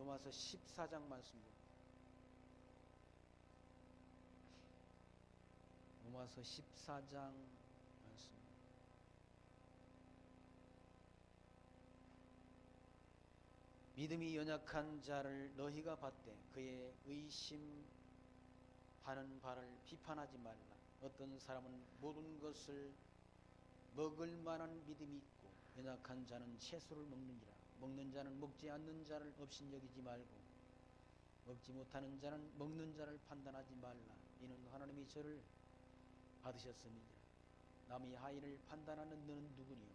로마서 14장 말씀입니다. 로마서 14장 말씀. 믿음이 연약한 자를 너희가 받되 그의 의심하는 바를 비판하지 말라. 어떤 사람은 모든 것을 먹을 만한 믿음이 있고 연약한 자는 채소를 먹느니라. 먹는 자는 먹지 않는 자를 업신여기지 말고 먹지 못하는 자는 먹는 자를 판단하지 말라. 이는 하나님이 저를 받으셨음이니라. 남의 하인을 판단하는 너는 누구니요?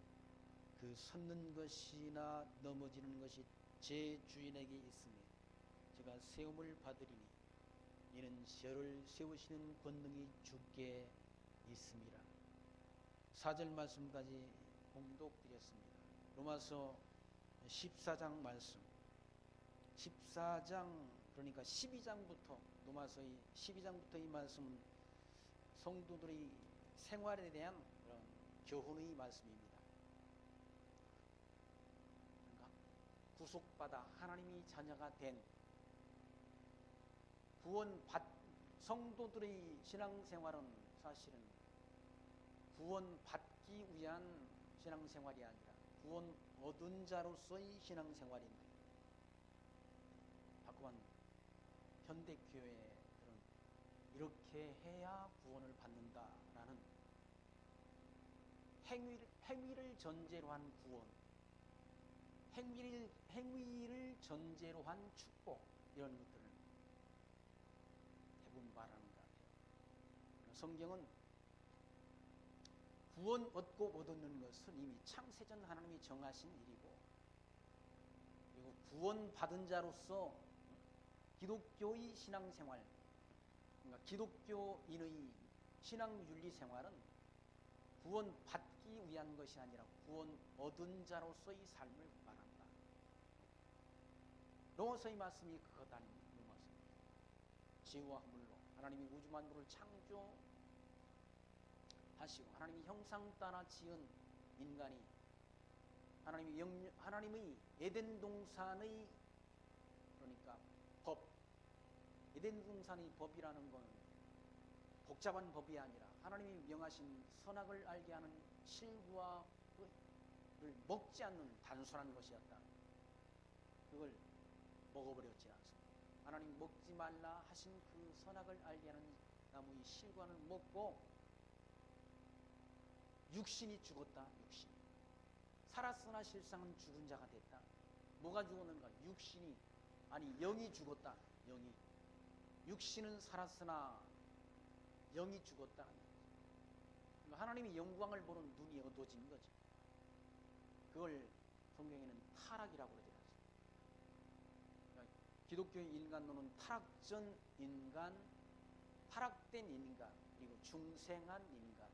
그 섰는 것이나 넘어지는 것이 제 주인에게 있으며 제가 세움을 받으리니 이는 저를 세우시는 권능이 주께 있음이라. 4절 말씀까지 봉독드렸습니다. 로마서 14장 말씀, 14장 그러니까 12장부터 로마서의 12장부터 이 말씀은 성도들의 생활에 대한 그런 교훈의 말씀입니다. 그러니까 구속받아 하나님의 자녀가 된 구원받 성도들의 신앙생활은 사실은 구원받기 위한 신앙생활이 아니라 구원 얻은 자로서의 신앙생활인데, 자꾸만 현대교회에 이렇게 해야 구원을 받는다라는 행위를 전제로 한 구원, 행위를 전제로 한 축복, 이런 것들을 대부분 말하는 것 같아요. 성경은 구원 얻고 못 얻는 것은 이미 창세전 하나님이 정하신 일이고, 그리고 구원 받은 자로서 기독교의 신앙생활, 그러니까 기독교인의 신앙윤리 생활은 구원 받기 위한 것이 아니라 구원 얻은 자로서의 삶을 말한다. 로마서의 말씀이 그것 아닙니까? 로마서입니다. 지혜와 허물로 하나님이 우주 만물을 창조하시고 하나님이 형상 따라 지은 인간이 하나님의 에덴 동산의 그러니까 에덴 동산의 법이라는 건 복잡한 법이 아니라 하나님이 명하신 선악을 알게 하는 실과를 먹지 않는 단순한 것이었다. 그걸 먹어버렸지 않습니다. 하나님 먹지 말라 하신 그 선악을 알게 하는 나무의 실과를 먹고 육신이 죽었다. 육신. 살았으나 실상은 죽은 자가 됐다. 뭐가 죽었는가? 육신이, 아니 영이 죽었다. 영이. 육신은 살았으나 영이 죽었다. 그러니까 하나님이 영광을 보는 눈이 어두워진 거죠. 그걸 성경에는 타락이라고 그러지 않습니다. 그러니까 기독교의 인간론은 타락전 인간, 타락된 인간, 그리고 중생한 인간.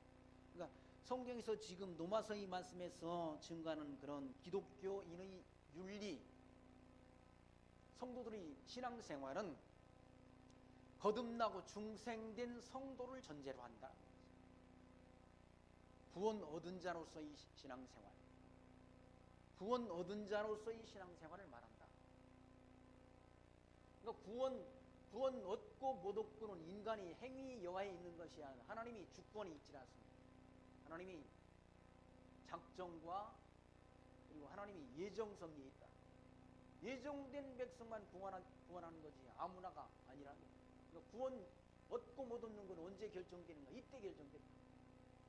그러니까 성경에서 지금 로마서의 말씀에서 증가하는 그런 기독교인의 윤리, 성도들의 신앙생활은 거듭나고 중생된 성도를 전제로 한다. 구원 얻은 자로서의 신앙생활, 구원 얻은 자로서의 신앙생활을 말한다. 그러니까 구원 얻고 못 얻고는 인간이 행위 여하에 있는 것이 아니라 하나님이 주권이 있지 않습니다. 하나님이 작정과 그리고 하나님이 예정성이 있다. 예정된 백성만 구원하는 거지 아무나가 아니라는 거예요. 그러니까 구원 얻고 못 얻는 건 언제 결정되는가? 이때 결정됩니다.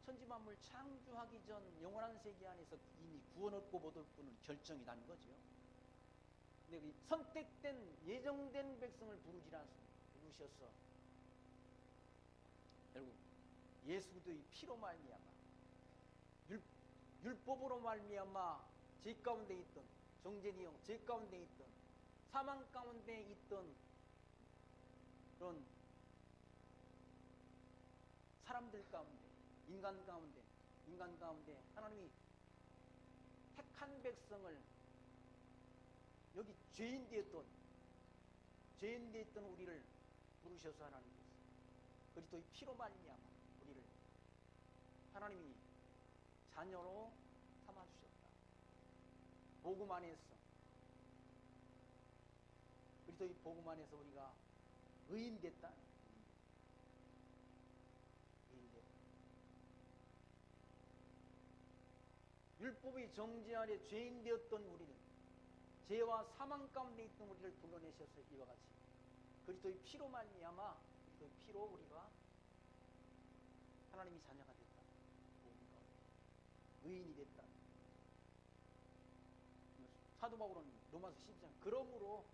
천지만물 창조하기 전 영원한 세계 안에서 이미 구원 얻고 못 얻고는 결정이 난 거죠. 근데 선택된 예정된 백성을 부르지 않습니다. 부르셔서 결국 예수 그리스도의 피로 말미암아 율법으로 말미암아 죄 가운데 있던 정죄의 영, 죄 가운데 있던 사망 가운데 있던 그런 사람들 가운데, 인간 가운데 하나님이 택한 백성을 여기 죄인 되었던 우리를 부르셔서 하나님께서 그리스도의 피로 말미암아 우리를 하나님이 자녀로 삼아주셨다. 복음 안에서 그리스도의 복음 안에서 우리가 의인됐다. 의인됐다. 율법의 정죄 아래 죄인 되었던 우리를, 죄와 사망 가운데 있던 우리를 불러내셔서 이와 같이 그리스도의 피로 말미암아, 그리스도의 피로 우리가 하나님의 자녀가 됐다. 의인이 됐다. 사도 바울은 로마서 12장 그러므로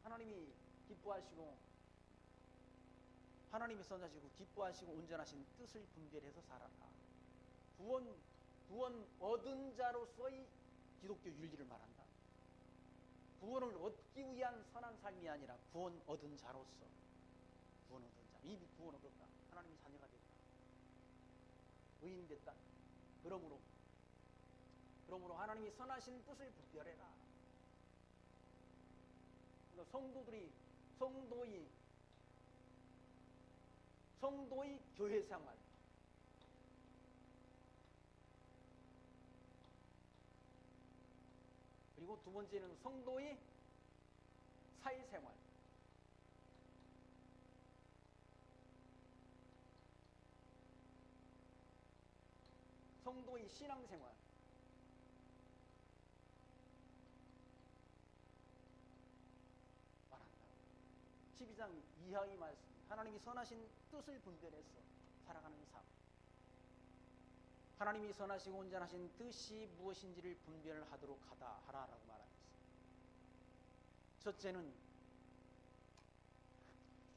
하나님이 기뻐하시고 하나님이 선하시고 기뻐하시고 온전하신 뜻을 분별해서 살아라. 구원 얻은 자로서의 기독교 윤리를 말한다. 구원을 얻기 위한 선한 삶이 아니라 구원 얻은 자로서, 구원 얻은 자, 이미 구원 얻었다. 하나님의 자녀가 됐다. 의인 됐다. 그러므로 하나님이 선하신 뜻을 분별해라. 그러니까 성도의 교회 생활, 그리고 두 번째는 성도의 사회생활, 성도의 신앙생활, 말한다. 12장 이하의 말씀, 하나님이 선하신 뜻을 분별해서 살아가는 삶, 하나님이 선하시고 온전하신 뜻이 무엇인지를 분별하도록 하라라고 말하였습니다. 첫째는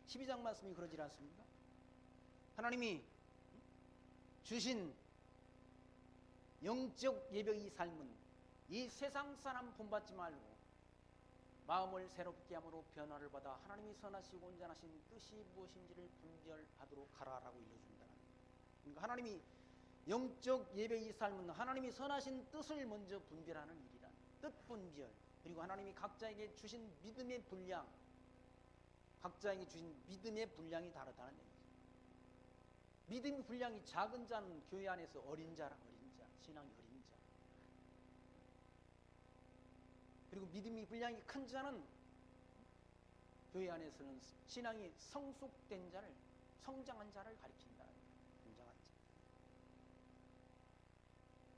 12장 말씀이 그러지 않습니까? 하나님이 주신 영적 예배의 삶은 이 세상 사람 본받지 말고 마음을 새롭게 함으로 변화를 받아 하나님이 선하시고 온전하신 뜻이 무엇인지를 분별하도록 하라라고 일러준다는 거예요. 그러니까 하나님이 영적 예배의 삶은 하나님이 선하신 뜻을 먼저 분별하는 일이란, 뜻 분별, 그리고 하나님이 각자에게 주신 믿음의 분량, 각자에게 주신 믿음의 분량이 다르다는 얘기죠. 믿음의 분량이 작은 자는 교회 안에서 어린 자, 신앙이 어린 자. 그리고 믿음의 분량이 큰 자는 교회 안에서는 신앙이 성숙된 자를, 성장한 자를 가리킨다. 성장한 자.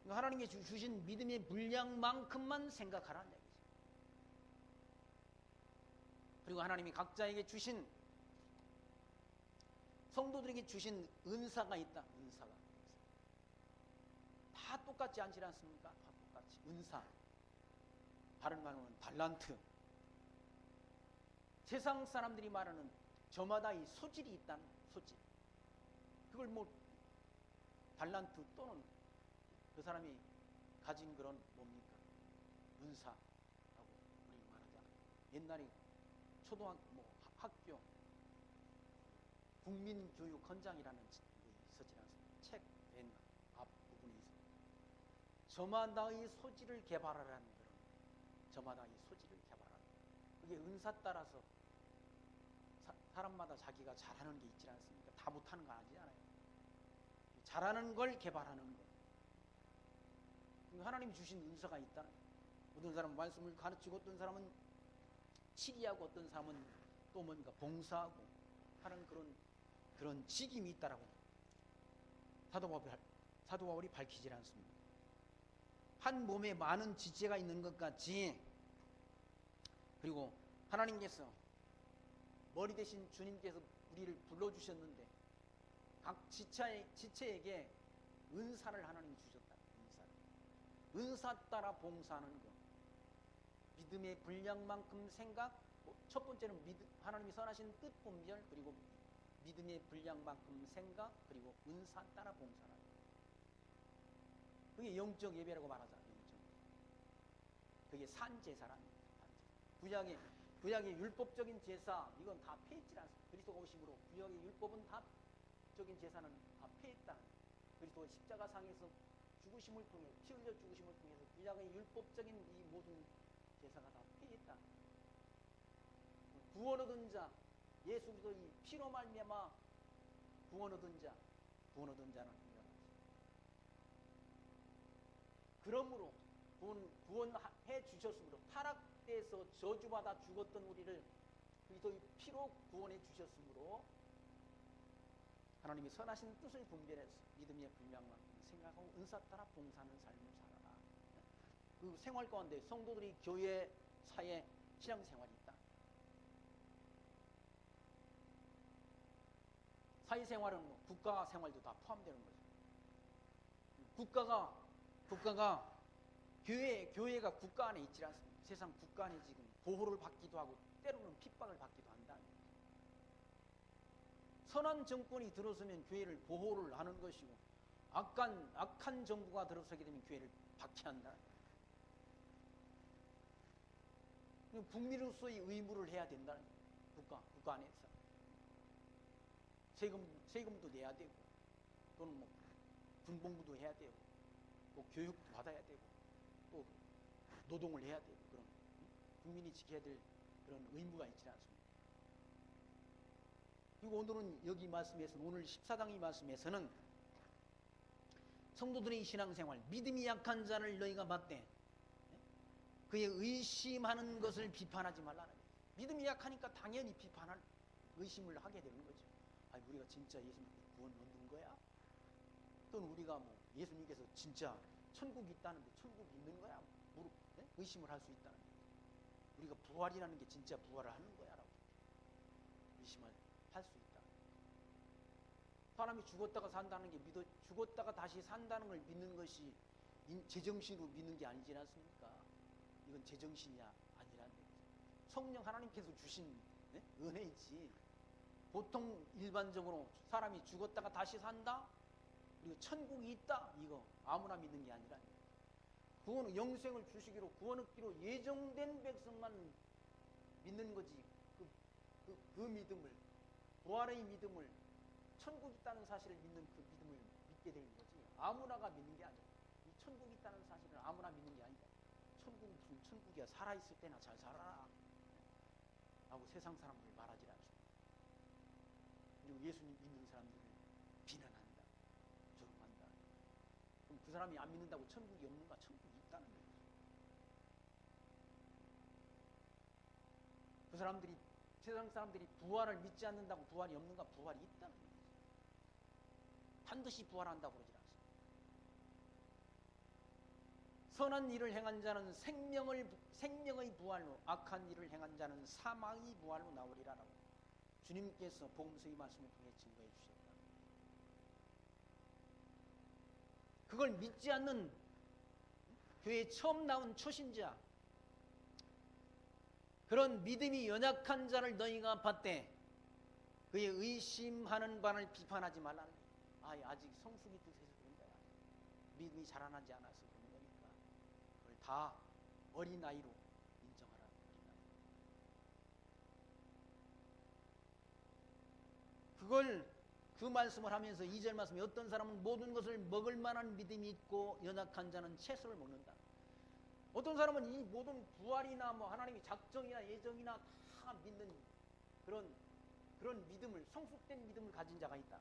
그러니까 하나님께 주신 믿음의 분량만큼만 생각하라는 얘기죠. 그리고 하나님이 각자에게 주신, 성도들에게 주신 은사가 있다. 은사가. 다 똑같지 않지 않습니까? 다 똑같이. 은사. 다른 말로는 달란트. 세상 사람들이 말하는 저마다의 소질이 있다는 소질. 그걸 뭐 달란트 또는 그 사람이 가진 그런 뭡니까? 은사라고 우리가 말하자. 옛날에 초등학교, 학교 국민교육헌장이라는 게 있었지 않습니까? 책 맨 앞부분에 있습니다. 저마다의 소질을 개발하라는 그런, 저마다의 소질을 개발하는, 그게 은사 따라서 사람마다 자기가 잘하는 게 있지 않습니까? 다 못하는 거 아니잖아요. 잘하는 걸 개발하는 거. 하나님이 주신 은사가 있다는 거예요. 어떤 사람은 말씀을 가르치고, 어떤 사람은 치리하고, 어떤 사람은 또 뭔가 봉사하고 하는 그런 직임이 있다라고 사도 바울이 밝히질 않습니다. 한 몸에 많은 지체가 있는 것 같이, 그리고 하나님께서 머리 대신 주님께서 우리를 불러주셨는데 각 지체에게 은사를 하나님이 주셨다. 은사 따라 봉사하는 것, 믿음의 분량만큼 생각, 첫 번째는 하나님이 선하신 뜻 분별, 그리고 믿음의 분량만큼 생각, 그리고 은사 따라 봉사하는 것. 그게 영적 예배라고 말하잖아요. 그게 산제사랍니다. 구약의 율법적인 제사, 이건 다 폐했지 않습니까? 그리스도가 오심으로 구약의 율법은 다적인 제사는 다 폐했다. 그리스도가 십자가상에서 죽으심을 통해, 피 흘려 죽으심을 통해서 구약의 율법적인 이 모든 제사가 다 폐했다. 구원 얻은 자, 예수 그리스도의 피로 말미암아 구원 얻은 자는 그러므로 구원해 주셨으므로 타락돼서 저주받아 죽었던 우리를 그리스도의 피로 구원해 주셨으므로 하나님의 선하신 뜻을 분별해서 믿음에 불명한 생각하고 은사 따라 봉사하는 삶을 살아라. 그 생활 가운데 성도들이 교회, 사회, 신앙생활이 있다. 사회생활은 뭐 국가 생활도 다 포함되는 거죠. 국가가 교회가 국가 안에 있지 않습니다. 세상 국가 안에 지금 보호를 받기도 하고 때로는 핍박을 받기도 한다. 선한 정권이 들어서면 교회를 보호를 하는 것이고 악한 정부가 들어서게 되면 교회를 박해한다. 국민으로서의 의무를 해야 된다는 거예요. 국가 안에서 세금도 내야 되고 또는 뭐 군복무도 해야 되고 또 교육도 받아야 되고 또 노동을 해야 되고 그런 국민이 지켜야 될 그런 의무가 있지 않습니까? 그리고 오늘은 여기 말씀에서는 오늘 14장 이 말씀에서는 성도들의 신앙생활 믿음이 약한 자를 너희가 봤대 그의 의심하는 것을 비판하지 말라는 거예요. 믿음이 약하니까 당연히 비판할 의심을 하게 되는 거죠. 아니 우리가 진짜 예수님 구원 얻는 거야? 또는 우리가 뭐 예수님께서 진짜 천국이 있다는데 천국이 있는 거야? 의심을 할 수 있다는 거예요. 우리가 부활이라는 게 진짜 부활을 하는 거야? 라고 의심을 할 수 있다. 사람이 죽었다가 산다는 게 죽었다가 다시 산다는 걸 믿는 것이 제정신으로 믿는 게 아니지 않습니까? 이건 제정신이 아니라는 거죠. 성령 하나님께서 주신 은혜이지. 보통 일반적으로 사람이 죽었다가 다시 산다? 그리고 천국이 있다? 이거 아무나 믿는 게 아니라 구원은 영생을 주시기로 구원 얻기로 예정된 백성만 믿는 거지. 그 믿음을 부활의 믿음을 천국 있다는 사실을 믿는 그 믿음을 믿게 되는 거지. 아무나가 믿는 게 아니야. 이 천국 있다는 사실을 아무나 믿는 게 아니다. 천국은 무슨 천국이야. 살아있을 때나 잘 살아라 라고 세상 사람들 말하지 않습니다. 그리고 예수님 믿는 사람들을 비난한다, 조롱한다. 그럼 그 사람이 안 믿는다고 천국이 없는가? 천국이 있다는 거죠. 그 사람들이 세상 사람들이 부활을 믿지 않는다고 부활이 없는가? 부활이 있다는 거죠. 반드시 부활한다고 그러지 않습니다. 선한 일을 행한 자는 생명의 부활로, 악한 일을 행한 자는 사망의 부활로 나오리라라고 주님께서 복음서의 말씀을 통해 증거해 주셨다. 그걸 믿지 않는 교회에 처음 나온 초신자, 그런 믿음이 연약한 자를 너희가 봤대 그의 의심하는 바를 비판하지 말라는 거예요. 아직 성숙이 뜻해서 그런 거야. 믿음이 자라나지 않아서 그런 거니까 그걸 다 어린아이로 인정하라. 그 말씀을 하면서 2절 말씀에 어떤 사람은 모든 것을 먹을 만한 믿음이 있고 연약한 자는 채소를 먹는다. 어떤 사람은 이 모든 부활이나 뭐 하나님의 작정이나 예정이나 다 믿는 그런 믿음을, 성숙된 믿음을 가진 자가 있다.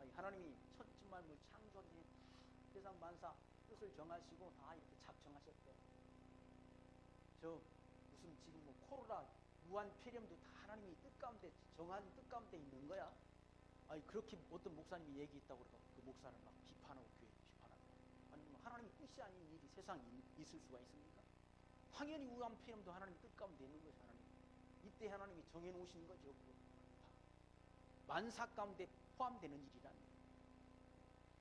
아니, 하나님이 천지만물 창조할 때 세상 만사 뜻을 정하시고 다 이렇게 작정하셨대. 저 무슨 지금 뭐 코로나 무한 폐렴도 다 하나님이 뜻 가운데 정한 뜻 가운데 있는 거야. 아니 그렇게 어떤 목사님이 얘기했다고 그러고 그 목사를 막 비판하고 교회 비판하고. 아니 뭐 하나님 뜻이 아닌 일이 세상에 있을 수가 있습니까? 당연히 무한 폐렴도 하나님 뜻 가운데 있는 거죠. 하나님 이때 하나님이 정해놓으시는 거죠. 만사 가운데 포함되는 일이라는 거예요.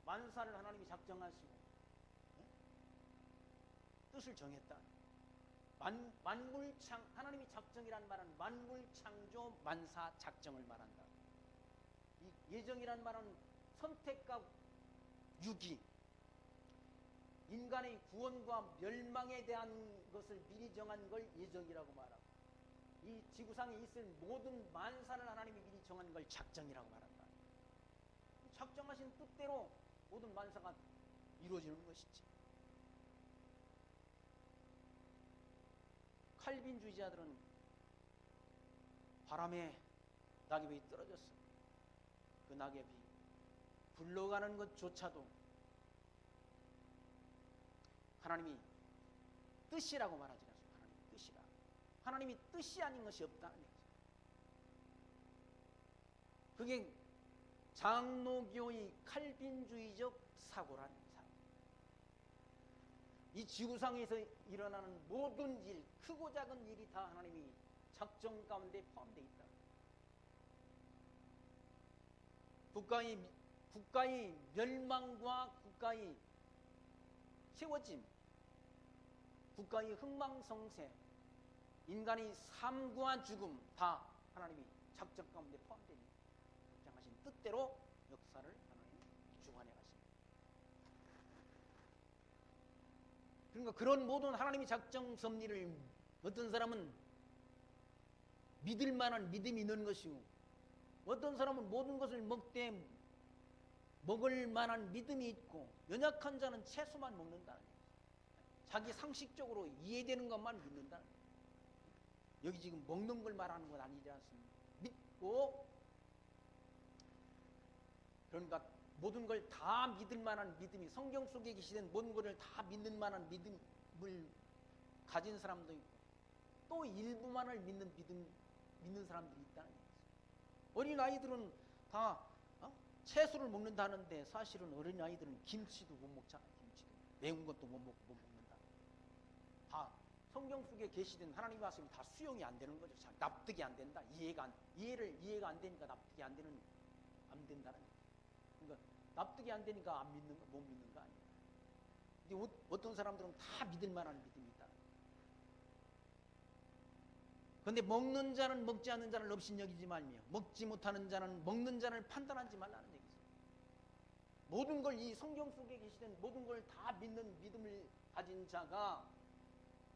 만사를 하나님이 작정하시고 뜻을 정했다. 하나님이 작정이란 말은 만물창조 만사 작정을 말한다. 이 예정이란 말은 선택과 유기, 인간의 구원과 멸망에 대한 것을 미리 정한 걸 예정이라고 말하고, 이 지구상에 있을 모든 만사를 하나님이 미리 정한 걸 작정이라고 말한다. 작정하신 뜻대로 모든 만사가 이루어지는 것이지. 칼빈주의자들은 바람에 낙엽이 떨어졌어. 그 낙엽이 굴러가는 것조차도 하나님이 뜻이라고 말하지 않습니다. 하나님의 뜻이라. 하나님이 뜻이 아닌 것이 없다는 얘기죠. 그게 장로교의 칼빈주의적 사고라는 사고. 이 지구상에서 일어나는 모든 일, 크고 작은 일이 다 하나님이 작정 가운데 포함되어 있다. 국가의 멸망과 국가의 세워짐, 국가의 흥망성쇠, 인간의 삶과 죽음 다 하나님이 작정 가운데 포함되어 있는 작정하신 뜻대로 역사를 하나님이 주관해 가십니다. 그러니까 그런 모든 하나님의 작정 섭리를 어떤 사람은 믿을 만한 믿음이 있는 것이고 어떤 사람은 모든 것을 먹되 먹을 만한 믿음이 있고 연약한 자는 채소만 먹는다는 얘기죠. 자기 상식적으로 이해되는 것만 믿는다는 얘기죠. 여기 지금 먹는 걸 말하는 건 아니지 않습니까? 믿고 그러니까 모든 걸 다 믿을 만한 믿음이 성경 속에 계시된 모든 것을 다 믿는 만한 믿음을 가진 사람도 있고 또 일부만을 믿는 사람들이 있다는 얘기죠. 어린아이들은 다 채소를 먹는다는데 사실은 어린아이들은 김치도 못 먹잖아요. 김치도 매운 것도 못 먹는다. 다 성경 속에 계시된 하나님의 말씀이 다 수용이 안 되는 거죠. 납득이 안 된다. 이해가 안 되니까 납득이 안 된다는 얘기죠. 그러니까 납득이 안 되니까 못 믿는 거 아니에요. 근데 어떤 사람들은 다 믿을 만한 믿음이 있다. 그런데 먹는 자는 먹지 않는 자를 업신여기지 말며 먹지 못하는 자는 먹는 자를 판단하지 말라는 얘기죠. 모든 걸 이 성경 속에 계시된 모든 걸 다 믿는 믿음을 가진 자가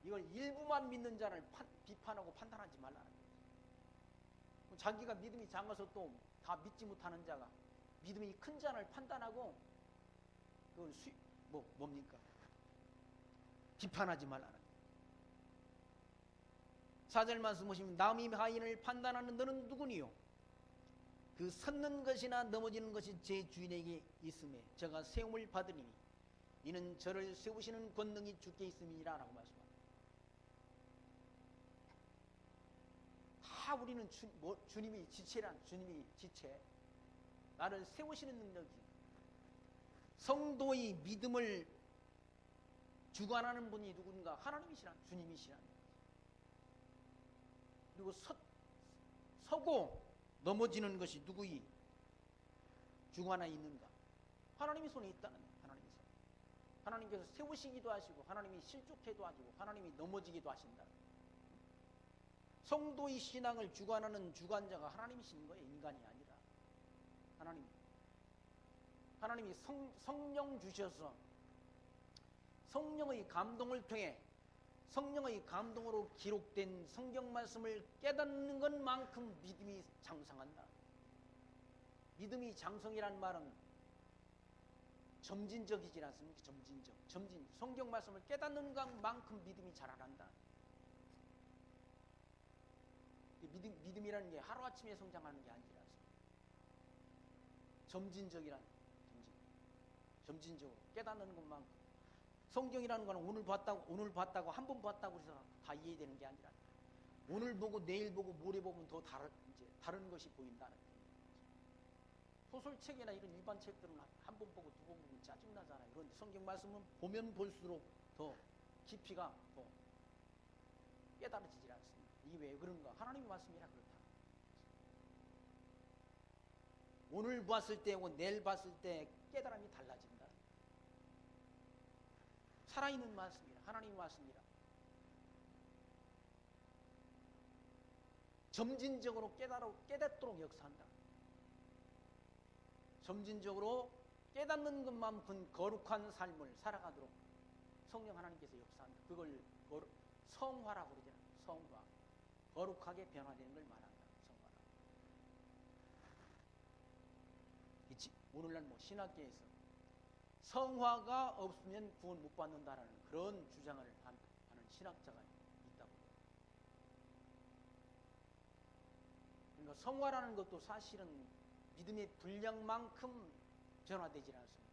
이걸 일부만 믿는 자를 비판하고 판단하지 말라는 거죠. 자기가 믿음이 작아서 또 다 믿지 못하는 자가 믿음이 큰 자를 판단하고 그걸 뭡니까? 비판하지 말라는 거죠. 4절 말씀 보시면 남이 하인을 판단하는 너는 누구니요? 그 섰는 것이나 넘어지는 것이 제 주인에게 있음에 저가 세움을 받으리니 이는 저를 세우시는 권능이 주께 있음이니라 라고 말씀합니다. 다 우리는 주님이 지체 나를 세우시는 능력이 성도의 믿음을 주관하는 분이 누군가? 하나님이시라 주님이시라. 그리고 서고 넘어지는 것이 누구의 주관하에 있는가? 하나님의 손에 있다는 거예요. 하나님의 손. 하나님께서 세우시기도 하시고 하나님이 실족해도 하시고 하나님이 넘어지기도 하신다. 성도의 신앙을 주관하는 주관자가 하나님이신 거예요. 인간이 아니라 하나님이 성령 주셔서 성령의 감동을 통해 성령의 감동으로 기록된 성경 말씀을 깨닫는 것만큼 믿음이 장성한다. 믿음이 장성이란 말은 점진적이지 않습니까? 성경 말씀을 깨닫는 것만큼 믿음이 자라난다. 믿음이라는 게 하루아침에 성장하는 게 아니라 점진적으로 깨닫는 것만큼 성경이라는 거는 오늘 봤다고 한 번 봤다고 해서 다 이해되는 게 아니라 오늘 보고 내일 보고 모레 보면 더 다른 것이 보인다는 거예요. 소설책이나 이런 일반 책들은 한 번 보고 두 번 보면 짜증나잖아요. 그런데 성경 말씀은 보면 볼수록 더 깊이가 더 깨달아지질 않습니다. 이게 왜 그런가? 하나님의 말씀이라 그렇다. 오늘 봤을 때하고 내일 봤을 때 깨달음이 달라진다. 살아있는 말씀이라 하나님의 말씀이라 점진적으로 깨닫도록 역사한다. 점진적으로 깨닫는 것만큼 거룩한 삶을 살아가도록 성령 하나님께서 역사한다. 그걸 성화라고 그러잖아요. 성화. 거룩하게 변화되는 걸 말한다. 성화라. 오늘날 신학계에서 성화가 없으면 구원 못 받는다라는 그런 주장을 하는 신학자가 있다고. 그러니까 성화라는 것도 사실은 믿음의 분량만큼 변화되지 않습니다.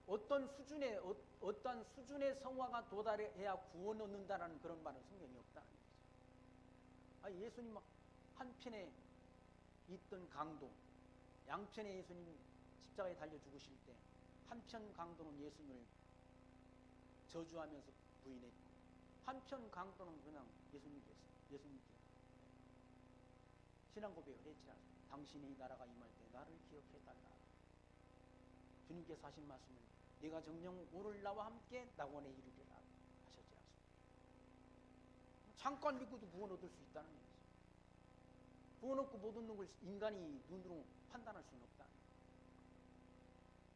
어떤 수준의 성화가 도달해야 구원 얻는다라는 그런 말은 성경에 없다는 거죠. 예수님 막 한편에 있던 강도, 양편에 예수님 십자가에 달려 죽으실 때 한편 강도는 예수님을 저주하면서 부인했고, 한편 강도는 그냥 예수님께 신앙 고백을 했지라. 당신이 나라가 임할 때 나를 기억해달라. 주님께서 하신 말씀을 내가 정녕 오늘 나와 함께 낙원에 이르리라 하셨지 않습니까? 잠깐 믿고도 구원 얻을 수 있다는 거죠. 구원 얻고 못 얻는 걸 인간이 눈으로 판단할 수는 없다.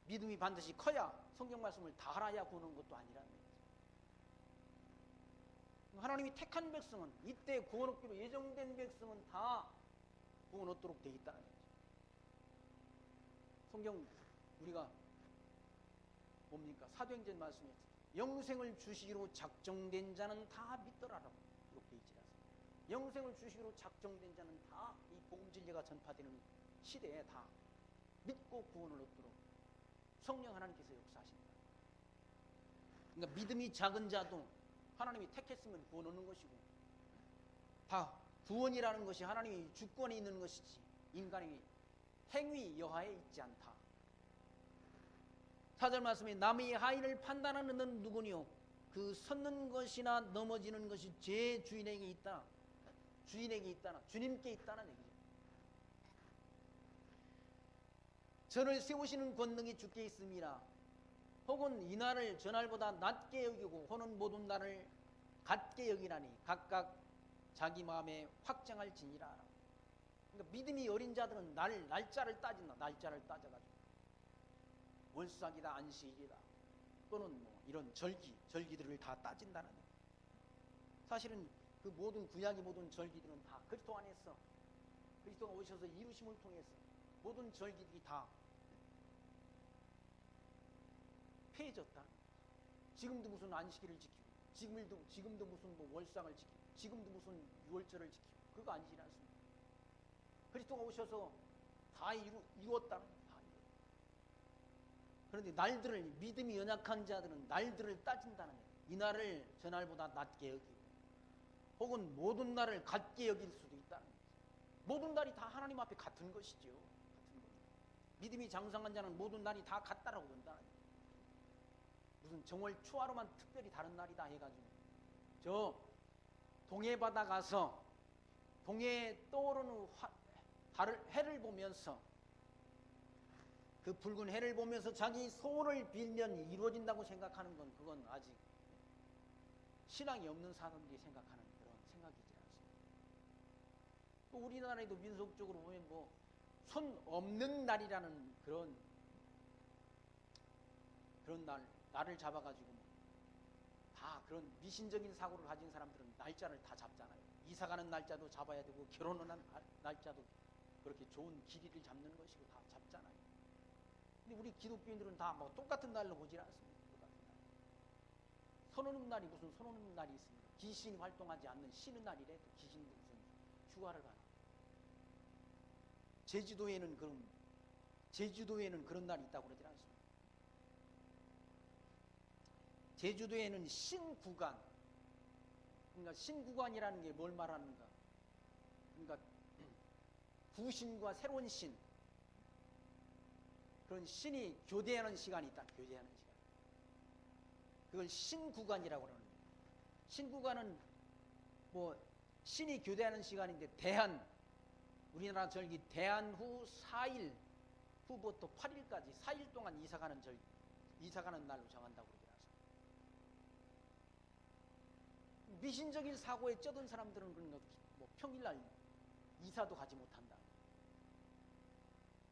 믿음이 반드시 커야 성경 말씀을 다 알아야 구원 얻는 것도 아니라는 거죠. 하나님이 택한 백성은, 이때 구원 얻기로 예정된 백성은 다 구원 얻도록 되어 있다는 거죠. 성경 우리가 뭡니까? 사도행전 말씀에 영생을 주시기로 작정된 자는 다 믿더라라고 이렇게 되어 있지 않습니까? 영생을 주시기로 작정된 자는 다 이 복음 진리가 전파되는 시대에 다 믿고 구원을 얻도록 성령 하나님께서 역사하신다. 그러니까 믿음이 작은 자도 하나님이 택했으면 구원 얻는 것이고, 다 구원이라는 것이 하나님이 주권에 있는 것이지 인간의 행위 여하에 있지 않다. 4절 말씀에 남의 하인을 판단하는 너는 누구니요? 그 섰는 것이나 넘어지는 것이 제 주인에게 있다. 주인에게 있다나 주님께 있다는 얘기죠. 저를 세우시는 권능이 주께 있음이라. 혹은 이 날을 저날보다 낮게 여기고 혹은 모든 날을 같게 여기나니 각각 자기 마음에 확정할지니라. 그러니까 믿음이 어린 자들은 날짜를 따진다. 날짜를 따져가지고 월삭이다, 안식이다, 또는 뭐 이런 절기들을 다 따진다는 거예요. 사실은 그 모든 구약의 모든 절기들은 다 그리스도 안에서 그리스도가 오셔서 이루심을 통해서 모든 절기들이 다 폐해졌다. 지금도 무슨 안식일을 지키고, 지금도 무슨 뭐 월상을 지키고, 지금도 무슨 유월절을 지키고, 그거 아니지 않습니까? 그리스도가 오셔서 다 이루었다는 거예요. 그런데 날들을, 믿음이 연약한 자들은 날들을 따진다는 거예요. 이 날을 저날보다 낮게 여기고, 혹은 모든 날을 같게 여길 수도 있다는 거예요. 모든 날이 다 하나님 앞에 같은 것이죠. 같은 것. 믿음이 장성한 자는 모든 날이 다 같다라고 본다는 거예요. 무슨 정월 초하루만 특별히 다른 날이다 해가지고, 저 동해 바다 가서 동해에 떠오르는 해를 보면서, 그 붉은 해를 보면서 자기 소원을 빌면 이루어진다고 생각하는 건, 그건 아직 신앙이 없는 사람들이 생각하는 그런 생각이지 않습니다. 또 우리나라에도 민속적으로 보면 뭐 손 없는 날이라는 그런 날을 잡아가지고 다 그런 미신적인 사고를 가진 사람들은 날짜를 다 잡잖아요. 이사가는 날짜도 잡아야 되고, 결혼하는 날짜도 그렇게 좋은 길이를 잡는 것이고 다 잡잖아요. 근데 우리 기독교인들은 다 뭐 똑같은 날로 보질 않습니다. 똑같은 날. 선언 날이 무슨 선언 날이 있습니까? 귀신이 활동하지 않는 쉬는 날이래. 또 귀신도 무슨 휴가를 가나. 제주도에는 그런 날이 있다고 그러지 않습니까? 제주도에는 신구간, 그러니까 신구간이라는 게 뭘 말하는가? 그러니까 구신과 새로운 신, 그런 신이 교대하는 시간이 있다. 교대하는 시간. 그걸 신구간이라고 그러는 거예요. 신구간은 뭐 신이 교대하는 시간인데, 우리나라 절기 대한 후 4일 후부터 8일까지 4일 동안 이사가는 날로 정한다고 그러더라고요. 미신적인 사고에 쩌든 사람들은 그런 거, 뭐 평일날 이사도 가지 못한다.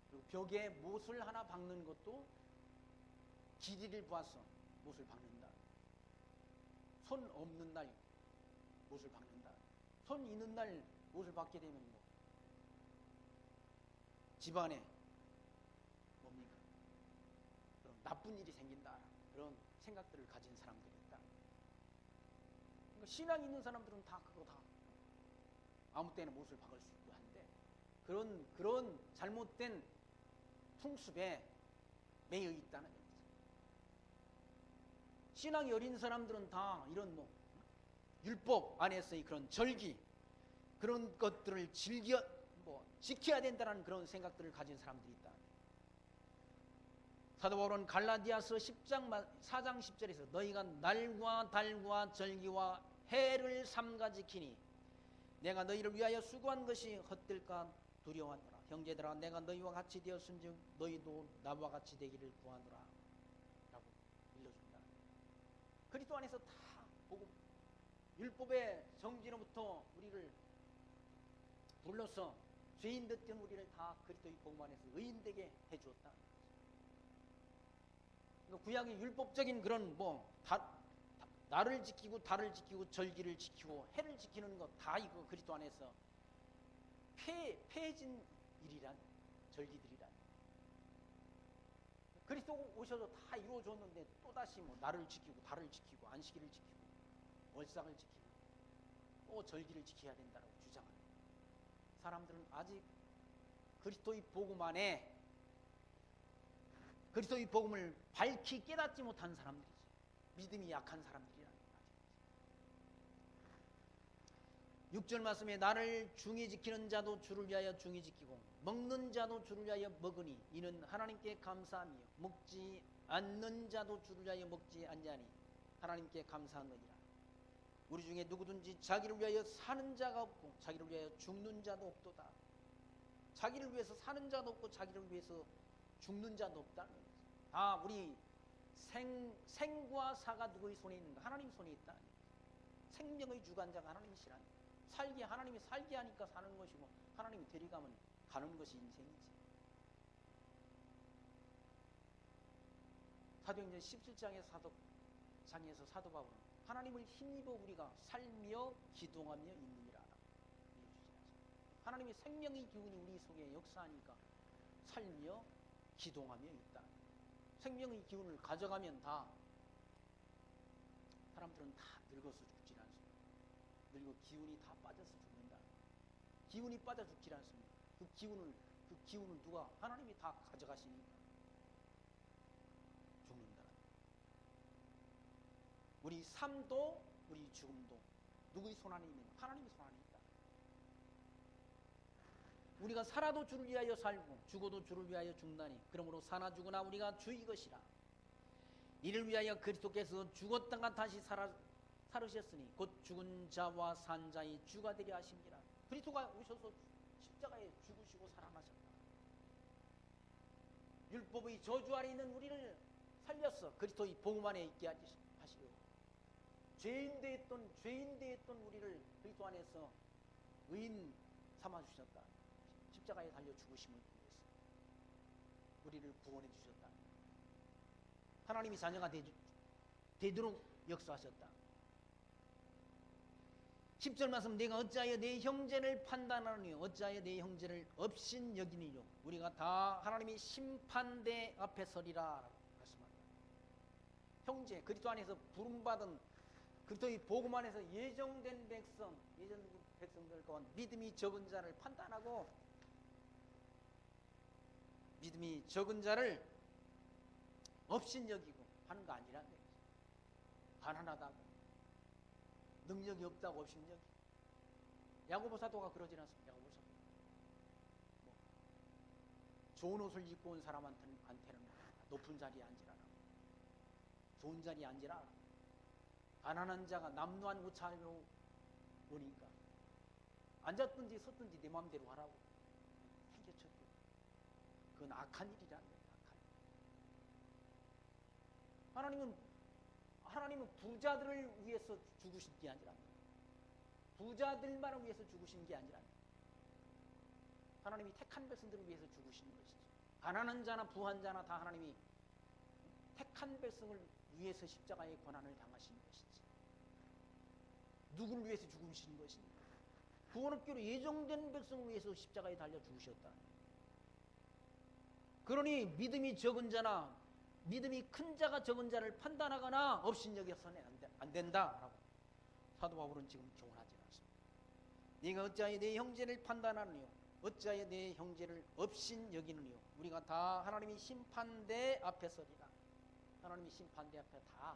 그리고 벽에 못을 하나 박는 것도 길이를 봐서 못을 박는다. 손 없는 날 못을 박는다. 손 있는 날 못을 박게 되면 뭐 집안에 뭡니까? 그런 나쁜 일이 생긴다. 그런 생각들을 가진 사람들이 있다. 그러니까 신앙이 있는 사람들은 다 그거 다 아무 때나 못을 박을 수 있고 한데, 그런 잘못된 풍습에 매여 있다는 얘기죠. 신앙이 어린 사람들은 다 이런 뭐 율법 안에서의 그런 절기 그런 것들을 지켜야 된다는 그런 생각들을 가진 사람들이 있다. 사도 바울은 갈라디아서 10장 4장 10절에서 너희가 날과 달과 절기와 해를 삼가 지키니 내가 너희를 위하여 수고한 것이 헛될까 두려워하노라. 형제들아 내가 너희와 같이 되었은즉 너희도 나와 같이 되기를 구하노라 라고 일러준다. 그리스도 안에서 다 보고 율법의 정지로부터 우리를 불러서 죄인 됐던 우리를 다 그리스도의 복음 안에서 의인되게 해주었다. 구약의 율법적인 그런 나를 지키고 달을 지키고 절기를 지키고 해를 지키는 것 다 이거 그리스도 안에서 폐해진 일이란 절기들이란 그리스도 오셔서 다 이루어졌는데 또다시 나를 지키고 달을 지키고 안식일을 지키고 월삭을 지키고 또 절기를 지켜야 된다고 주장하는 사람들은 아직 그리스도의 복음 안에 그리스도의 복음을 밝히 깨닫지 못한 사람들이지. 믿음이 약한 사람들이라는 거죠. 6절 말씀에 나를 중히 지키는 자도 주를 위하여 중히 지키고 먹는 자도 주를 위하여 먹으니 이는 하나님께 감사하며 먹지 않는 자도 주를 위하여 먹지 않냐니 하나님께 감사하느니라. 우리 중에 누구든지 자기를 위하여 사는 자가 없고 자기를 위하여 죽는 자도 없도다. 자기를 위해서 사는 자도 없고 자기를 위해서 죽는 자도 없다는 거죠. 우리 생과 사가 누구의 손에 있는가? 하나님 손에 있다. 생명의 주관자가 하나님이시라니. 하나님이 살게 하니까 사는 것이고 하나님이 데려가면 가는 것이 인생이지. 사도행전 17장에서 사도 바울은 하나님을 힘입어 우리가 살며 기동하며 있느니라. 하나님의 생명의 기운이 우리 속에 역사하니까 살며 기동하며 있다. 생명의 기운을 가져가면 사람들은 다 늙어서 죽지 않습니다. 늙어 기운이 다 빠져서 죽는다. 기운이 빠져 죽지 않습니다. 그 기운을 누가 하나님이 다 가져가시니까 죽는다. 우리 삶도 우리 죽음도 누구의 손 안에 있는가? 하나님의 손 안에 있다. 우리가 살아도 주를 위하여 살고 죽어도 주를 위하여 죽나니 그러므로 사나 죽으나 우리가 주의 것이라. 이를 위하여 그리스도께서 죽었다가 다시 살으셨으니 곧 죽은 자와 산 자의 주가 되려 하심이라. 그리스도가 오셔서 십자가에 죽으시고 살아나셨다. 율법의 저주 아래 있는 우리를 살려서 그리스도의 복음 안에 있게 하시고 죄인 되었던 우리를 그리스도 안에서 의인 삼아주셨다. 십자가에 달려 죽으심을 통해서 우리를 구원해 주셨다. 하나님이 자녀가 되도록 역사하셨다. 10절 말씀 내가 어찌하여 내 형제를 판단하느냐 어찌하여 내 형제를 업신 여기느냐 우리가 다 하나님의 심판대 앞에 서리라 말씀합니다. 형제 그리스도 안에서 부름받은 그리스도의 복음 안에서 예정된 백성들 가운데 믿음이 적은 자를 판단하고 믿음이 적은 자를 업신 여기고 하는 거 아니란 거예요. 가난하다고 능력이 없다고 업신 여기고 야고보 사도가 그러지 않습니다. 야고보 사도 좋은 옷을 입고 온 사람한테는 높은 자리에 앉으라. 좋은 자리에 앉으라. 가난한 자가 남루한 우차로 오니까 앉았든지 섰든지 내 마음대로 하라고 생겨쳤고 그건 악한 일이라는 거예요. 악한 일. 하나님은 부자들을 위해서 죽으신 게 아니라 부자들만을 위해서 죽으신 게 아니라 하나님이 택한 백성들을 위해서 죽으시는 것이지. 가난한 자나 부한 자나 다 하나님이 택한 백성을 위해서 십자가의 고난을 당하신 것이지. 누구를 위해서 죽으신 것입니까? 구원업계로 예정된 백성을 위해서 십자가에 달려 죽으셨다. 그러니 믿음이 적은 자나 믿음이 큰 자가 적은 자를 판단하거나 업신여겨서는 안 된다라고 사도 바울은 지금 교훈하지 않습니다. 네가 어찌하여 내 형제를 판단하느냐 어찌하여 내 형제를 업신여기느냐 우리가 다 하나님의 심판대 앞에 서리라. 하나님의 심판대 앞에 다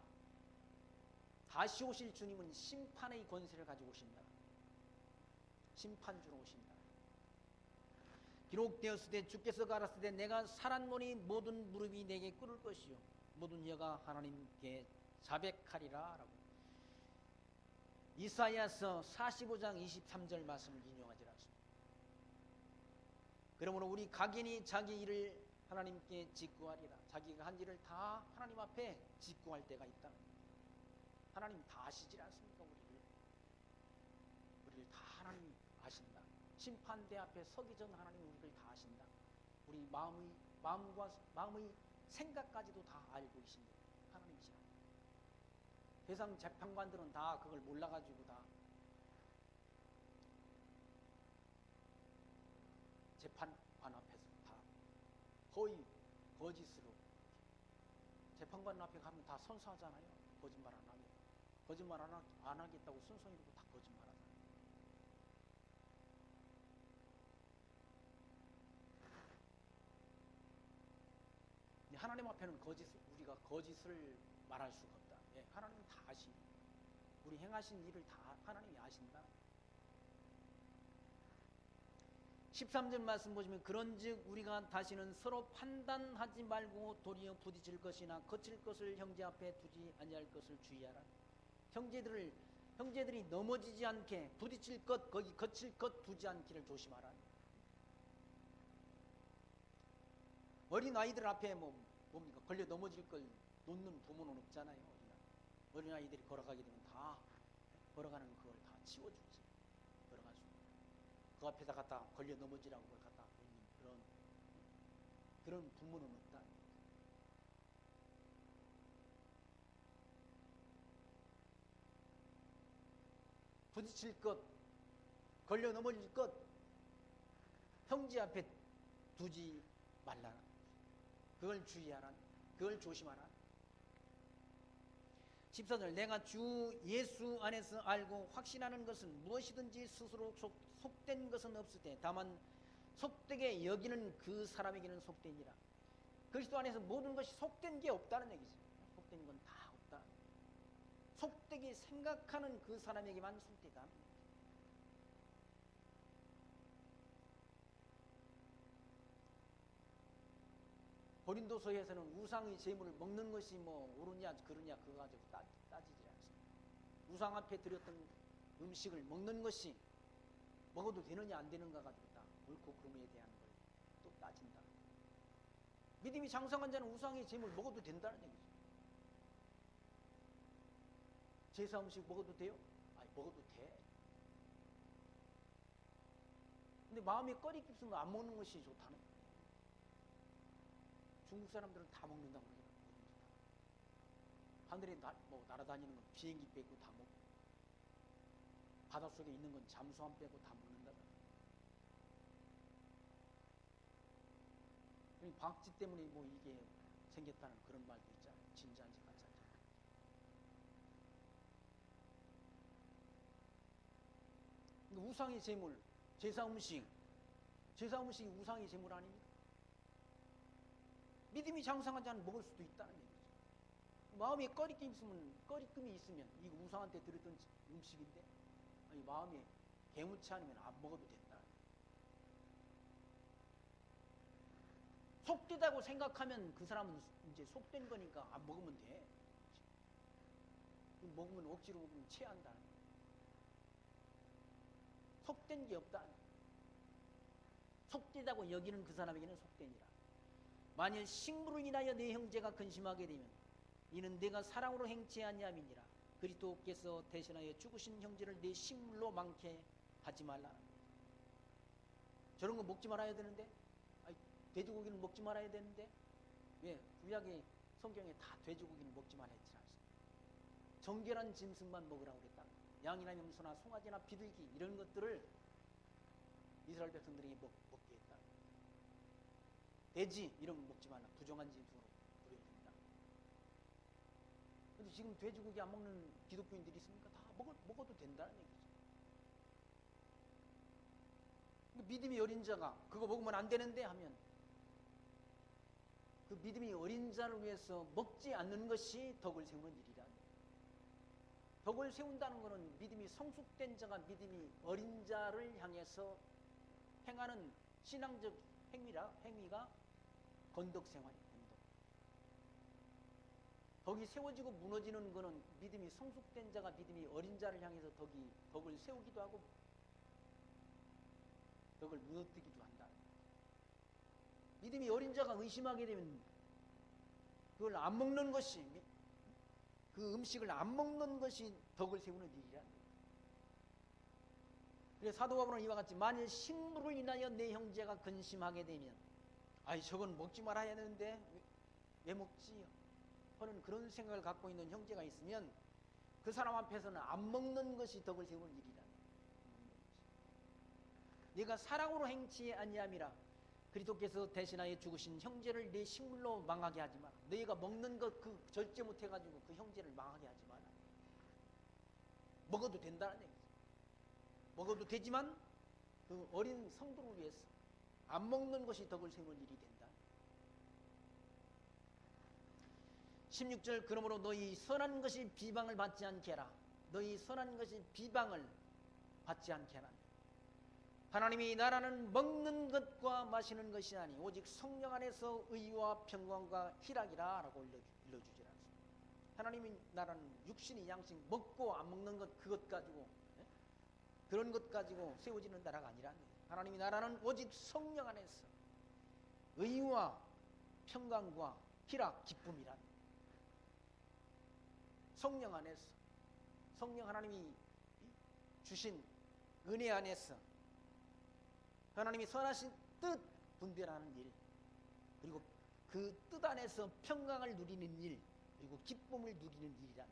다시 오실 주님은 심판의 권세를 가지고 오신다. 심판주로 오신다. 기록되었으되 주께서 가라사대 내가 살았노니 모든 무릎이 내게 꿇을 것이요 모든 혀가 하나님께 자백하리라 라고 이사야서 45장 23절 말씀을 인용하지 않습니다. 그러므로 우리 각인이 자기 일을 하나님께 직구하리라. 자기가 한 일을 다 하나님 앞에 직구할 때가 있다. 하나님 다 아시지 않습니까? 우리를 다 하나님이 아신다. 심판대 앞에 서기 전 하나님 우리를 다 아신다. 우리 마음의 생각까지도 다 알고 계신다. 하나님이시라. 세상 재판관들은 다 그걸 몰라가지고 다 재판관 앞에서 다 거짓으로 재판관 앞에 가면 다 선서하잖아요. 거짓말 안 하게. 거짓말 안 하겠다고 순서 이루고 다 거짓말하잖아요. 하나님 앞에는 우리가 거짓을 말할 수가 없다. 예, 하나님은 다 아시니 우리 행하신 일을 다 하나님이 아신다. 13절 말씀 보시면 그런즉 우리가 다시는 서로 판단하지 말고 도리어 부딪힐 것이나 거칠 것을 형제 앞에 두지 아니할 것을 주의하라. 형제들이 넘어지지 않게 부딪힐 것 거기 거칠 것 두지 않기를 조심하라. 어린 아이들 앞에 뭡니까? 걸려 넘어질 걸 놓는 부모는 없잖아요. 어린 아이들이 걸어가게 되면 다 걸어가는 그걸 다 치워주지. 걸어가지고 그 앞에다 갖다 걸려 넘어지라고 그걸 갖다 놓는 그런 부모는 없다. 부딪힐 것, 걸려 넘어질 것 형제 앞에 두지 말라. 그걸 주의하라. 그걸 조심하라. 14절 내가 주 예수 안에서 알고 확신하는 것은 무엇이든지 스스로 속된 것은 없을 때 다만 속되게 여기는 그 사람에게는 속되니라. 그리스도 안에서 모든 것이 속된 게 없다는 얘기지. 속된 건 다 없다. 속되게 생각하는 그 사람에게만 속되다. 고린도서에서는 우상의 제물을 먹는 것이 옳으냐 그러냐 그거 가지고 따지지 않습니다. 우상 앞에 드렸던 음식을 먹는 것이 먹어도 되느냐 안 되는가 가지고 다 옳고 그름에 대한 걸 또 따진다. 믿음이 장성한 자는 우상의 제물 먹어도 된다는 얘기죠. 제사 음식 먹어도 돼요? 아니 먹어도 돼. 근데 마음에 꺼리 깊으면 안 먹는 것이 좋다는 거예요. 중국 사람들은 다 먹는다고 그러죠. 하늘에 날아다니는 건 비행기 빼고 다 먹고 바닷속에 있는 건 잠수함 빼고 다 먹는다. 광지 때문에 이게 생겼다는 그런 말도 있잖아요. 진짜인지 가짜인지. 우상의 제물, 제사 음식이 우상의 제물 아닙니까? 믿음이 장성한 자는 먹을 수도 있다는 얘기죠. 마음에 꺼리낌이 있으면 이거 우상한테 드렸던 음식인데 아니 마음에 개무치 않으면 안 먹어도 된다. 속되다고 생각하면 그 사람은 이제 속된 거니까 안 먹으면 돼. 먹으면 억지로 먹으면 체한다. 속된 게 없다. 속되다고 여기는 그 사람에게는 속되니라. 만일 식물을 인하여 내 형제가 근심하게 되면 이는 내가 사랑으로 행치 아니함이니라. 그리스도께서 대신하여 죽으신 형제를 내 식물로 많게 하지 말라. 저런 거 먹지 말아야 되는데, 돼지고기는 먹지 말아야 되는데, 왜 구약의 성경에 다 돼지고기는 먹지 말아 했지 않습니까? 정결한 짐승만 먹으라고 그랬다. 양이나 염소나 송아지나 비둘기 이런 것들을 이스라엘 백성들에게 먹게 했다. 돼지 이런 거 먹지 말라. 부정한 짐승으로 부려진다. 근데 지금 돼지고기 안 먹는 기독교인들이 있습니까? 다 먹어도 된다는 얘기죠. 믿음이 어린 자가 그거 먹으면 안 되는데 하면 그 믿음이 어린 자를 위해서 먹지 않는 것이 덕을 세우는 일이다. 덕을 세운다는 것은 믿음이 성숙된 자가 믿음이 어린 자를 향해서 행하는 신앙적 행위가 건덕생활이에요. 건덕. 덕이 세워지고 무너지는 것은 믿음이 성숙된 자가 믿음이 어린 자를 향해서 덕을 세우기도 하고 덕을 무너뜨리기도 한다. 믿음이 어린 자가 의심하게 되면 그걸 안 먹는 것이, 그 음식을 안 먹는 것이 덕을 세우는 일이란 거예요. 그래서 사도 바울은 이와 같이 만일 식물을 인하여 내 형제가 근심하게 되면 아이 저건 먹지 말아야 되는데 왜 먹지? 하는 그런 생각을 갖고 있는 형제가 있으면 그 사람 앞에서는 안 먹는 것이 덕을 세우는 일이란 거예요. 네가 사랑으로 행치 아니함이라 그리스도께서 대신하여 죽으신 형제를 내 식물로 망하게 하지 마라. 너희가 먹는 것 그 절제 못해가지고 그 형제를 망하게 하지 마라. 먹어도 된다는 얘기죠. 먹어도 되지만 그 어린 성도를 위해서 안 먹는 것이 덕을 세우는 일이 된다. 16절 그러므로 너희 선한 것이 비방을 받지 않게 하라. 너희 선한 것이 비방을 받지 않게 하라. 하나님이 나라는 먹는 것과 마시는 것이 아니 오직 성령 안에서 의와 평강과 희락이라 라고 일러주지 않습니다. 하나님이 나라는 육신의 양식 먹고 안 먹는 것 그것 가지고 그런 것 가지고 세워지는 나라가 아니라는 거예요. 하나님이 나라는 오직 성령 안에서 의와 평강과 희락, 기쁨이란 성령 안에서 성령 하나님이 주신 은혜 안에서 하나님이 선하신 뜻 분별하는 일 그리고 그 뜻 안에서 평강을 누리는 일 그리고 기쁨을 누리는 일이란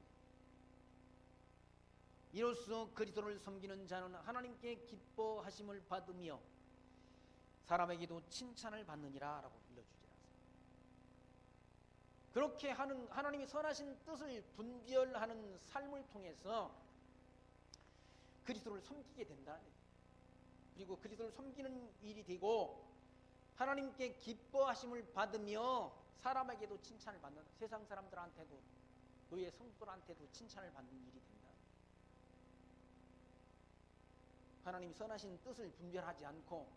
이로써 그리스도를 섬기는 자는 하나님께 기뻐하심을 받으며 사람에게도 칭찬을 받느니라 라고 일러주지 않습니다. 그렇게 하는 하나님이 선하신 뜻을 분별하는 삶을 통해서 그리스도를 섬기게 된다는 얘기예요. 그리고 그리스도를 섬기는 일이 되고 하나님께 기뻐하심을 받으며 사람에게도 칭찬을 받는 세상 사람들한테도 교회 성도들한테도 칭찬을 받는 일이 된다. 하나님이 선하신 뜻을 분별하지 않고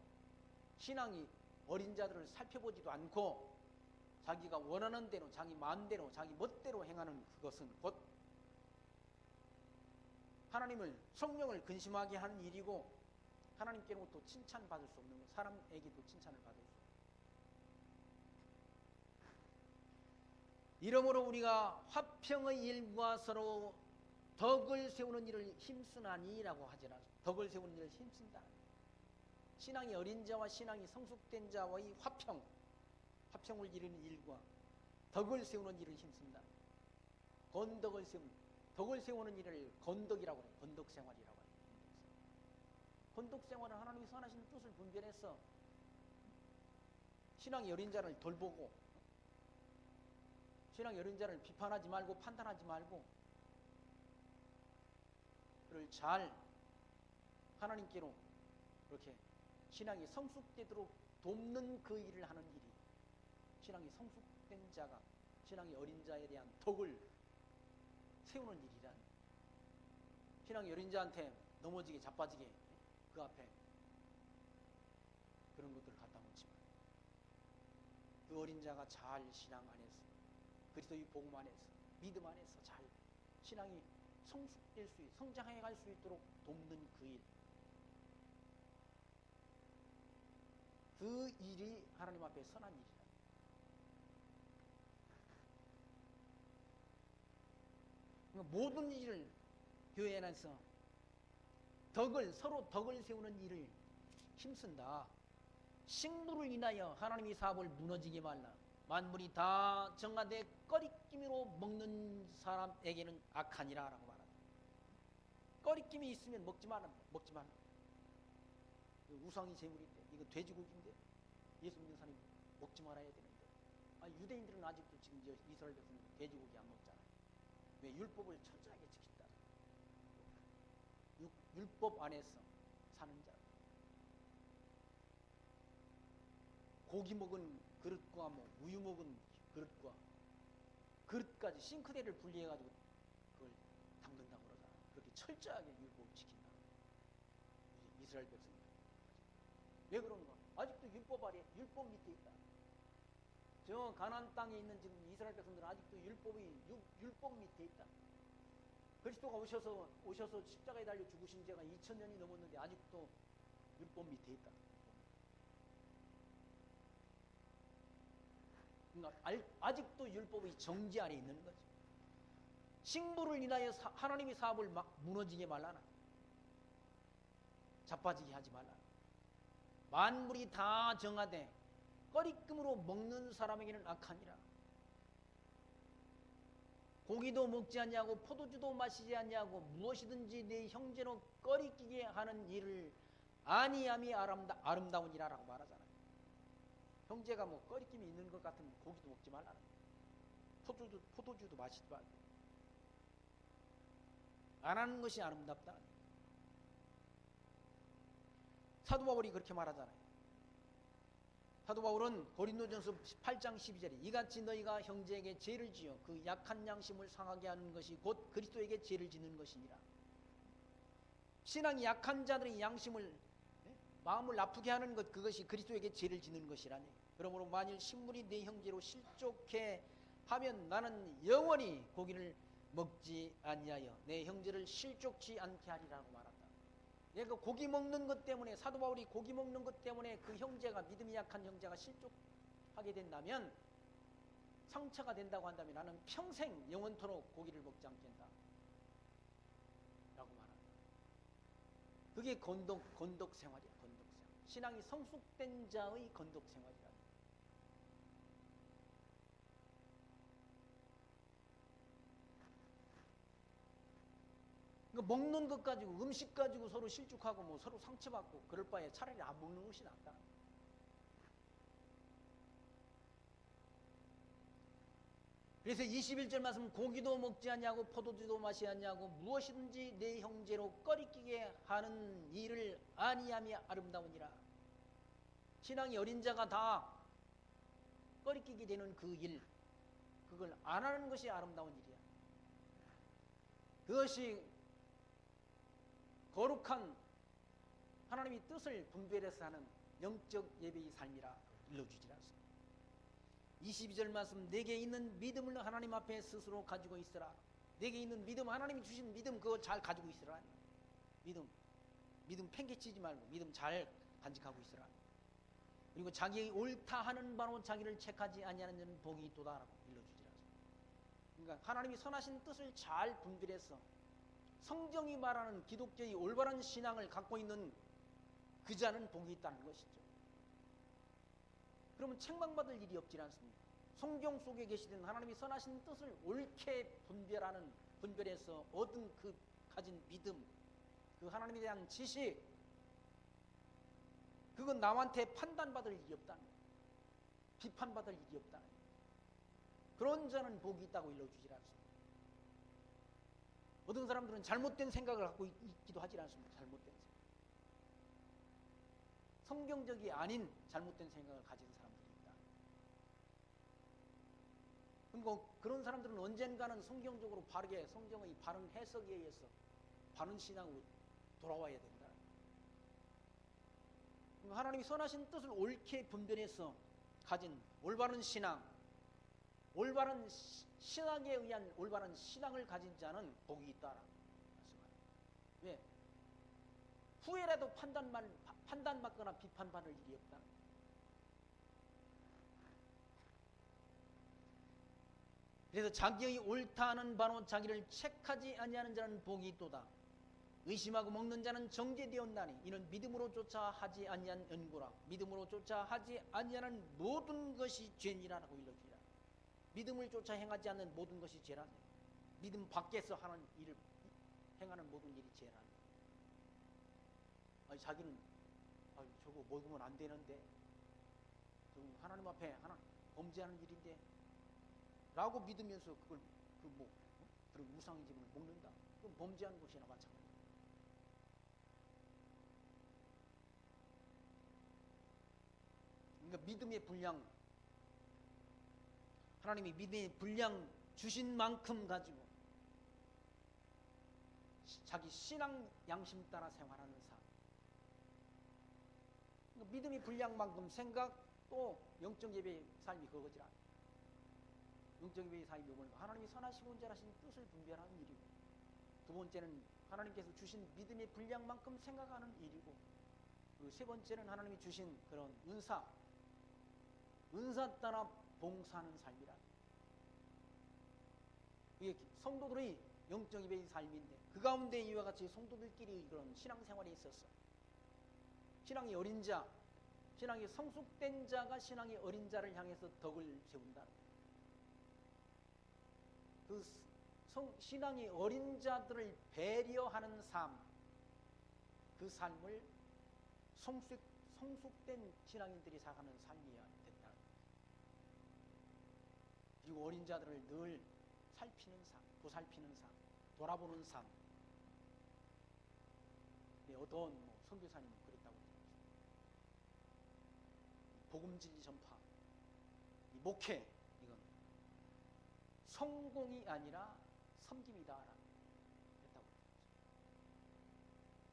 신앙이 어린 자들을 살펴보지도 않고 자기가 원하는 대로 자기 마음대로 자기 멋대로 행하는 그것은 곧 하나님을 성령을 근심하게 하는 일이고 하나님께로부터 칭찬받을 수 없는 것, 사람에게도 칭찬을 받을 수 없는 이러므로 우리가 화평의 일과 서로 덕을 세우는 일을 힘쓰나니라고 하지라. 덕을 세우는 일을 힘쓴다. 신앙이 어린 자와 신앙이 성숙된 자와의 화평을 이루는 일과 덕을 세우는 일을 힘쓴다. 덕을 세우는 일을 건덕이라고 해요. 건덕생활이라고 해요. 건덕생활은 하나님이 선하신 뜻을 분별해서 신앙이 어린 자를 돌보고 신앙이 어린 자를 비판하지 말고 판단하지 말고 그를 잘 하나님께로 이렇게 신앙이 성숙되도록 돕는 그 일을 하는 일이 신앙이 성숙된 자가 신앙이 어린 자에 대한 덕을 세우는 일이란 신앙이 어린 자한테 넘어지게 자빠지게 그 앞에 그런 것들을 갖다 놓지 마. 그 어린 자가 잘 신앙 안에서 그리스도의 복음 안에서 믿음 안에서 잘 신앙이 성숙될 수 성장해 갈 수 있도록 돕는 그 일. 그 일이 하나님 앞에 선한 일이다. 모든 일을 교회 안에서 서로 덕을 세우는 일을 힘쓴다. 식물을 인하여 하나님의 사업을 무너지게 말라. 만물이 다 정하되 꺼리낌으로 먹는 사람에게는 악하니라 라고 말한다. 꺼리낌이 있으면 먹지 마라. 우상이 제물인데 이거 돼지고기인데 예수 믿는 사람이 먹지 말아야 되는데 유대인들은 아직도 지금 이스라엘 백성은 돼지고기 안 먹잖아요. 왜? 율법을 철저하게 지킨다. 율법 안에서 사는 자. 고기 먹은 그릇과 우유 먹은 그릇과 그릇까지 싱크대를 분리해가지고 그걸 담근다고 그러잖아요. 철저하게 율법을 지킨다. 이스라엘 백성들. 왜 그런가? 아직도 율법 아래, 율법 밑에 있다. 저 가나안 땅에 있는 지금 이스라엘 백성들은 아직도 율법 밑에 있다. 그리스도가 오셔서 십자가에 달려 죽으신 지가 2000년이 넘었는데 아직도 율법 밑에 있다. 그러니까 아직도 율법의 정지 아래 있는 거지. 식물을 인하여 하나님의 사업을 막 무너지게 말라나. 자빠지게 하지 말라. 만물이 다 정하되 꺼리낌으로 먹는 사람에게는 악하니라. 고기도 먹지 않냐고 포도주도 마시지 않냐고 무엇이든지 내 형제로 꺼리끼게 하는 일을 아니함이 아름다우니라라고 말하잖아요. 형제가 뭐 꺼리낌이 있는 것 같으면 고기도 먹지 말라는 거예요. 포도주도 마시지 말고 안 하는 것이 아름답다. 사도 바울이 그렇게 말하잖아요. 사도 바울은 고린도전서 8장 12절에 이같이 너희가 형제에게 죄를 지어 그 약한 양심을 상하게 하는 것이 곧 그리스도에게 죄를 짓는 것이니라. 신앙이 약한 자들의 양심을 마음을 아프게 하는 것, 그것이 그리스도에게 죄를 짓는 것이라니. 그러므로 만일 식물이 내 형제로 실족해 하면 나는 영원히 고기를 먹지 아니하여 내 형제를 실족치 않게 하리라고 말한다. 그 고기 먹는 것 때문에, 사도 바울이 고기 먹는 것 때문에 그 형제가, 믿음이 약한 형제가 실족하게 된다면, 상처가 된다고 한다면 나는 평생 영원토록 고기를 먹지 않겠다 라고 말한다. 그게 건덕 생활이야. 건덕 생활. 신앙이 성숙된 자의 건덕 생활이라. 먹는 것 가지고, 음식 가지고 서로 실족하고 뭐 서로 상처받고 그럴 바에 차라리 안 먹는 것이 낫다. 그래서 21절 말씀, 고기도 먹지 않냐고 포도주도 마시지 않냐고 무엇이든지 내 형제로 꺼리끼게 하는 일을 아니함이 아름다우니라. 신앙이 어린 자가 다 꺼리끼게 되는 그 일, 그걸 안 하는 것이 아름다운 일이야. 그것이 거룩한 하나님의 뜻을 분별해서 하는 영적 예배의 삶이라 일러주지 않습니다. 22절 말씀, 내게 있는 믿음을 하나님 앞에 스스로 가지고 있으라. 내게 있는 믿음, 하나님이 주신 믿음, 그거 잘 가지고 있으라. 믿음 팽개치지 말고 믿음 잘 간직하고 있으라. 그리고 자기의 옳다 하는 바로 자기를 책하지 아니하는 자는 복이 있도다라고 일러주지 않습니다. 그러니까 하나님이 선하신 뜻을 잘 분별해서 성경이 말하는 기독교의 올바른 신앙을 갖고 있는 그 자는 복이 있다는 것이죠. 그러면 책망받을 일이 없지 않습니다. 성경 속에 계시된 하나님이 선하신 뜻을 옳게 분별해서 얻은 그 가진 믿음, 그 하나님에 대한 지식, 그건 남한테 판단받을 일이 없다는 거예요. 비판받을 일이 없다는 거예요. 그런 자는 복이 있다고 일러주지 않습니다. 어떤 사람들은 잘못된 생각을 갖고 있기도 하지 않습니다. 잘못된 생각. 성경적이 아닌 잘못된 생각을 가진 사람들이 있다. 그리고 그런 사람들은 언젠가는 성경적으로 바르게, 성경의 바른 해석에 의해서 바른 신앙으로 돌아와야 된다. 하나님이 선하신 뜻을 옳게 분별해서 가진 올바른 신앙, 올바른 신학에 의한 올바른 신앙을 가진 자는 복이 있다라 말씀합니다. 왜? 후회라도 판단받거나 비판받을 일이 없다. 그래서 자기의 옳다 하는 바로 자기를 책하지 아니하는 자는 복이 있도다. 의심하고 먹는 자는 정죄되었나니 이는 믿음으로 쫓아 하지 아니한 연고라. 믿음으로 쫓아 하지 아니하는 모든 것이 죄니라라고 일러주리라. 믿음을 쫓아 행하지 않는 모든 것이 죄라네. 믿음 밖에서 하는 일을 행하는 모든 일이 죄라네. 아니 자기는 저거 먹으면 안 되는데, 저거 하나님 앞에 범죄하는 일인데 라고 믿으면서 그걸 그런 우상집을 먹는다. 그건 범죄하는 것이나 마찬가지다. 그러니까 믿음의 분량, 하나님이 믿음의 분량 주신 만큼 가지고 자기 신앙 양심 따라 생활하는 삶. 그러니까 믿음이 불량만큼 생각 또 영적 예배의 삶이 그거지라. 영적 예배의 삶이 뭔가 하나님이 선하시고 온전하신 뜻을 분별하는 일이고, 두 번째는 하나님께서 주신 믿음의 분량만큼 생각하는 일이고, 그리고 세 번째는 하나님이 주신 그런 은사 따라 봉사하는 삶이라. 이게 성도들의 영적 예배의 삶인데, 그 가운데 이와 같이 성도들끼리 그런 신앙생활이 있었어. 신앙이 어린 자, 신앙이 성숙된 자가 신앙이 어린 자를 향해서 덕을 세운다. 그 신앙이 어린 자들을 배려하는 삶, 그 삶을 성숙된 신앙인들이 살아가는 삶이어야 된다. 그리고 어린 자들을 늘 살피는 삶, 보살피는 삶, 돌아보는 삶. 어떤 선교사님은 그랬다고 했습니다. 복음 진리 전파, 이 목회, 이건 성공이 아니라 섬김이다라고 했다고 했습니다.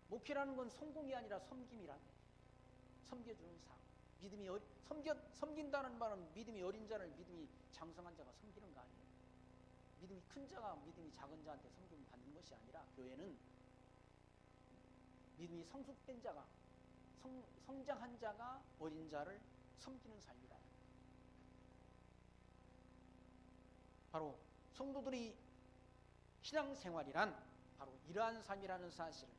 목회라는 건 성공이 아니라 섬김이라는 거예요. 섬겨주는 삶. 믿음이 섬긴다는 말은 믿음이 어린 자를 믿음이 장성한 자가 섬기는 거 아니에요. 믿음이 큰 자가 믿음이 작은 자한테 섬김을 받는 것이 아니라, 교회는 믿음이 성숙된 자가 성장한 자가 어린 자를 섬기는 삶이다. 바로 성도들이 신앙생활이란 바로 이러한 삶이라는 사실을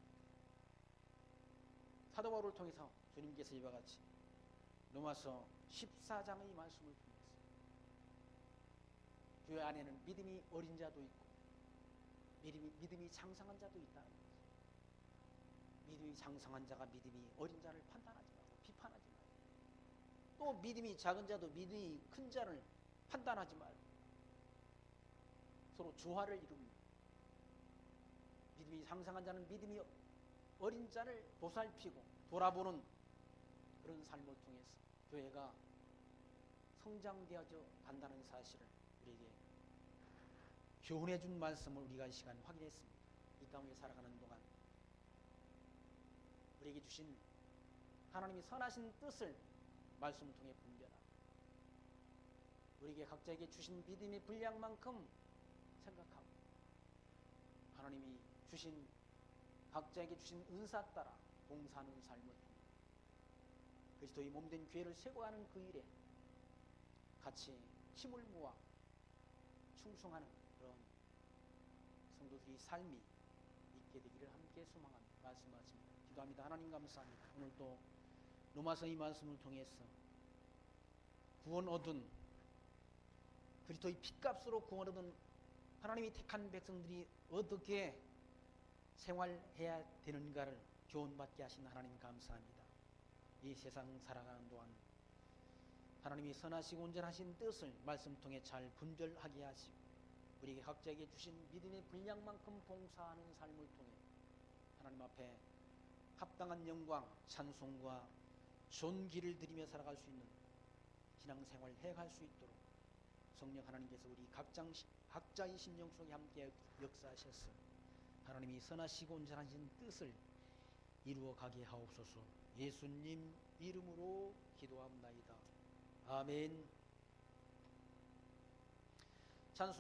사도 바울을 통해서 주님께서 이와 같이 로마서 14장의 말씀을 통해서 교회 안에는 믿음이 어린 자도 있고 믿음이 장성한 자도 있다는 거죠. 믿음이 장성한 자가 믿음이 어린 자를 판단하지 말고 비판하지 말고, 또 믿음이 작은 자도 믿음이 큰 자를 판단하지 말고 서로 조화를 이룹니다. 믿음이 장성한 자는 믿음이 어린 자를 보살피고 돌아보는 그런 삶을 통해서 교회가 성장되어져 간다는 사실을 우리에게 교훈해 준 말씀을 우리가 이 시간 확인했습니다. 이 땅에 살아가는 동안 우리에게 주신 하나님이 선하신 뜻을 말씀을 통해 분별하고, 우리에게 각자에게 주신 믿음의 분량만큼 생각하고, 하나님이 주신 각자에게 주신 은사 따라 봉사하는 삶을 통해 그리스도의 몸된 교회를 세워가는 그 일에 같이 힘을 모아 충성하는 그런 성도들의 삶이 있게 되기를 함께 소망합니다. 말씀하십니다. 기도합니다. 하나님 감사합니다. 오늘 또 로마서 이 말씀을 통해서 구원 얻은, 그리스도의 핏값으로 구원 얻은 하나님이 택한 백성들이 어떻게 생활해야 되는가를 교훈받게 하신 하나님 감사합니다. 이 세상 살아가는 동안 하나님이 선하시고 온전하신 뜻을 말씀 통해 잘 분별하게 하시고, 우리에게 각자에게 주신 믿음의 분량만큼 봉사하는 삶을 통해 하나님 앞에 합당한 영광, 찬송과 존귀를 드리며 살아갈 수 있는 신앙생활을 해갈 수 있도록 성령 하나님께서 우리 각자의 심령 속에 함께 역사하셔서 하나님이 선하시고 온전하신 뜻을 이루어 가게 하옵소서. 예수님 이름으로 기도합나이다. 아멘. 찬송